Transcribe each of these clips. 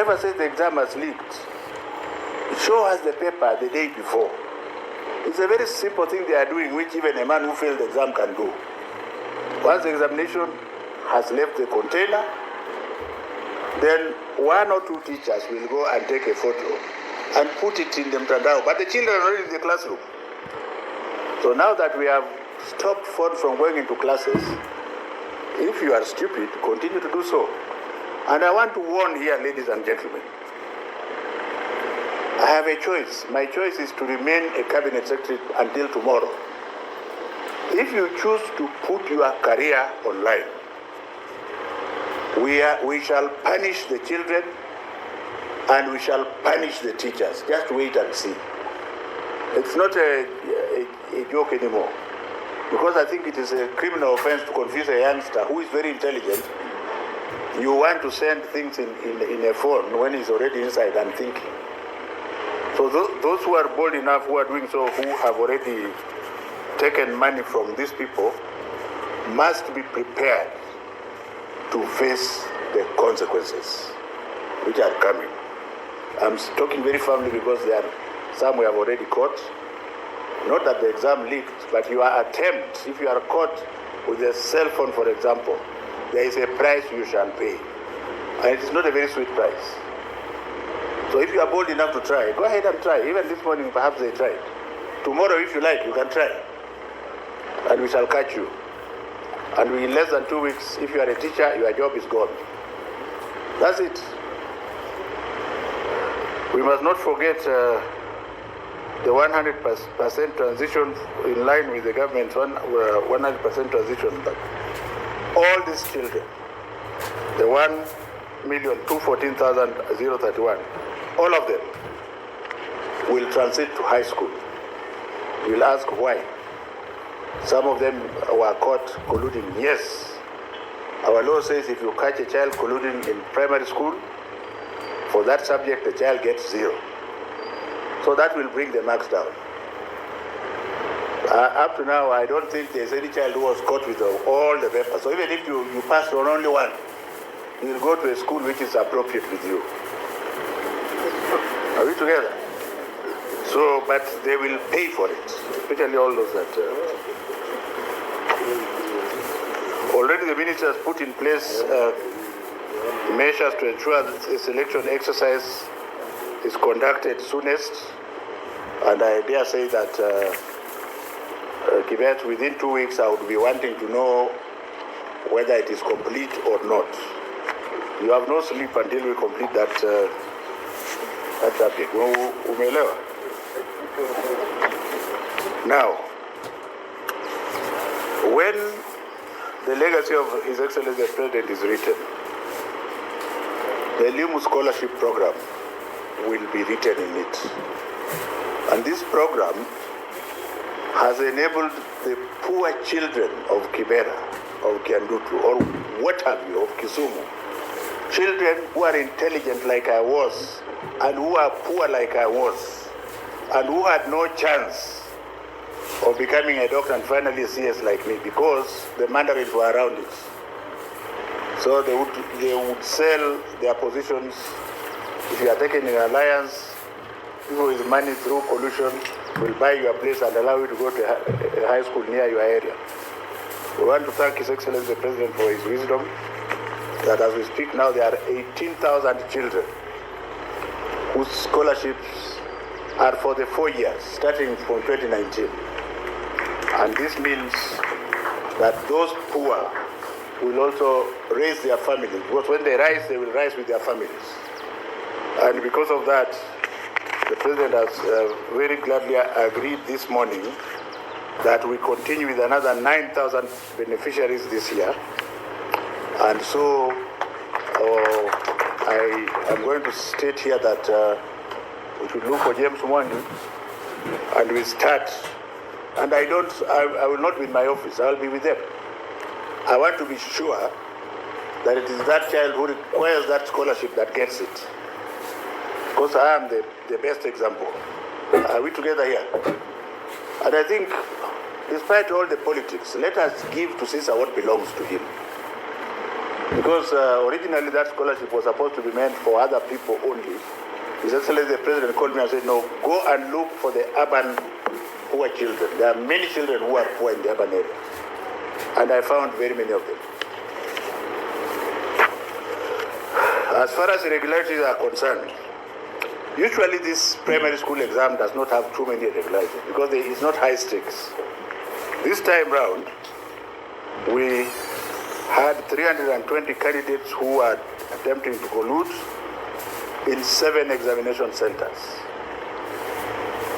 whoever says the exam has leaked, show us the paper the day before. It's a very simple thing they are doing, which even a man who failed the exam can do. Once the examination has left the container, then one or two teachers will go and take a photo and put it in the mtandao. But the children are already in the classroom. So now that we have stopped phones from going into classes, if you are stupid, continue to do so. And I want to warn here, ladies and gentlemen, I have a choice. My choice is to remain a cabinet secretary until tomorrow. If you choose to put your career online, we shall punish the children and we shall punish the teachers. Just wait and see. It's not a joke anymore. Because I think it is a criminal offense to confuse a youngster who is very intelligent. You want to send things in a phone when he's already inside and thinking. So those who are bold enough, who are doing so, who have already taken money from these people, must be prepared to face the consequences which are coming. I'm talking very firmly because there are some we have already caught. Not that the exam leaked, but your attempt, if you are caught with a cell phone, for example, there is a price you shall pay. And it is not a very sweet price. So if you are bold enough to try, go ahead and try. Even this morning, perhaps they tried. Tomorrow, if you like, you can try. And we shall catch you. And in less than 2 weeks, if you are a teacher, your job is gone. That's it. We must not forget the 100% transition in line with the government's 100% transition. But all these children, the 1,214,031, all of them will transit to high school. You will ask why. Some of them were caught colluding. Yes, our law says if you catch a child colluding in primary school, for that subject the child gets 0. So that will bring the marks down. Up to now, I don't think there's any child who was caught with all the papers. So even if you passed on only one, you will go to a school which is appropriate with you. Are we together? So, but they will pay for it, especially all those that... already the minister has put in place measures to ensure that the selection exercise is conducted soonest. And I dare say that Kibet, within 2 weeks, I would be wanting to know whether it is complete or not. You have no sleep until we complete that subject. Umeelewa? Now, when the legacy of His Excellency the President is written, the Elimu Scholarship Program will be written in it. And this program has enabled the poor children of Kibera, of Kiandutu, or what have you, of Kisumu, children who are intelligent like I was, and who are poor like I was, and who had no chance of becoming a doctor and finally a CS like me, because the mandarins were around it. So they would sell their positions. If you are taken in alliance, people with money through collusion will buy your place and allow you to go to a high school near your area. We want to thank His Excellency the President for his wisdom, that as we speak now, there are 18,000 children whose scholarships are for the 4 years, starting from 2019. And this means that those poor will also raise their families, because when they rise, they will rise with their families. And because of that, the President has very gladly agreed this morning that we continue with another 9,000 beneficiaries this year. And so I am going to state here that we should look for James Mwangi and we start. And I will not be in my office, I will be with them. I want to be sure that it is that child who requires that scholarship that gets it. Because I am the best example. Are we together here? And I think, despite all the politics, let us give to Caesar what belongs to him. Because Because originally that scholarship was supposed to be meant for other people only. His Excellency the President called me and said, no, go and look for the urban poor children. There are many children who are poor in the urban area. And I found very many of them. As far as irregularities are concerned, usually this primary school exam does not have too many irregularities because it's not high stakes. This time round, we had 320 candidates who are attempting to collude in 7 examination centers.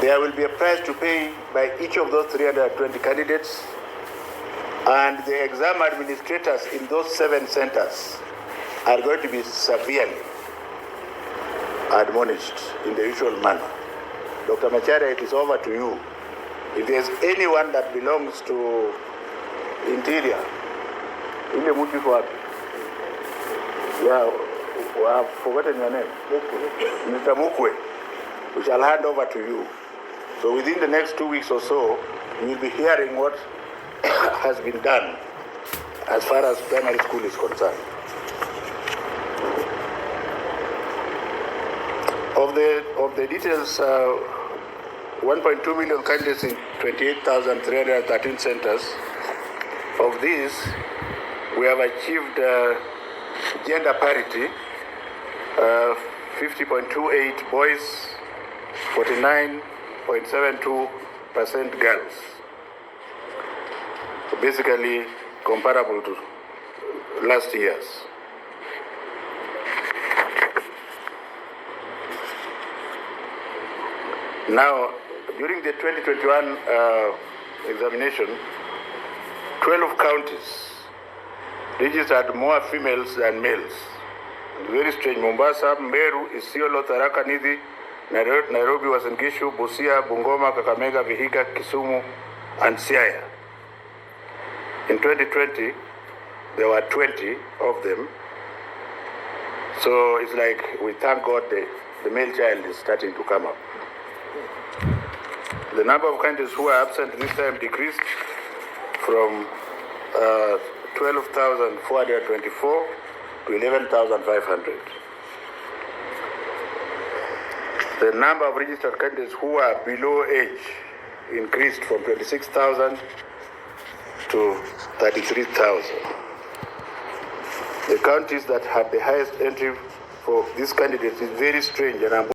There will be a price to pay by each of those 320 candidates, and the exam administrators in those 7 centers are going to be severely admonished in the usual manner. Dr. Macharia, it is over to you. If there's anyone that belongs to Interior, ile mtu iko wapi? Yeah, I've forgotten your name. Mr. Mukwe, we shall hand over to you. So within the next 2 weeks or so, you will be hearing what has been done as far as primary school is concerned. Of the details, 1.2 million candidates in 28,313 centers. Of these, we have achieved gender parity, 50.28 boys, 49.72% girls. So basically comparable to last year's. Now, during the 2021 examination, 12 counties registered more females than males. Very strange. Mombasa, Meru, Isiolo, Tharaka Nithi, Nairobi, Uasin Gishu, Busia, Bungoma, Kakamega, Vihiga, Kisumu, and Siaya. In 2020, there were 20 of them. So it's like we thank God the male child is starting to come up. The number of candidates who are absent this time decreased from 12,424 to 11,500. The number of registered candidates who are below age increased from 26,000 to 33,000. The counties that had the highest entry for these candidates is very strange, and I'm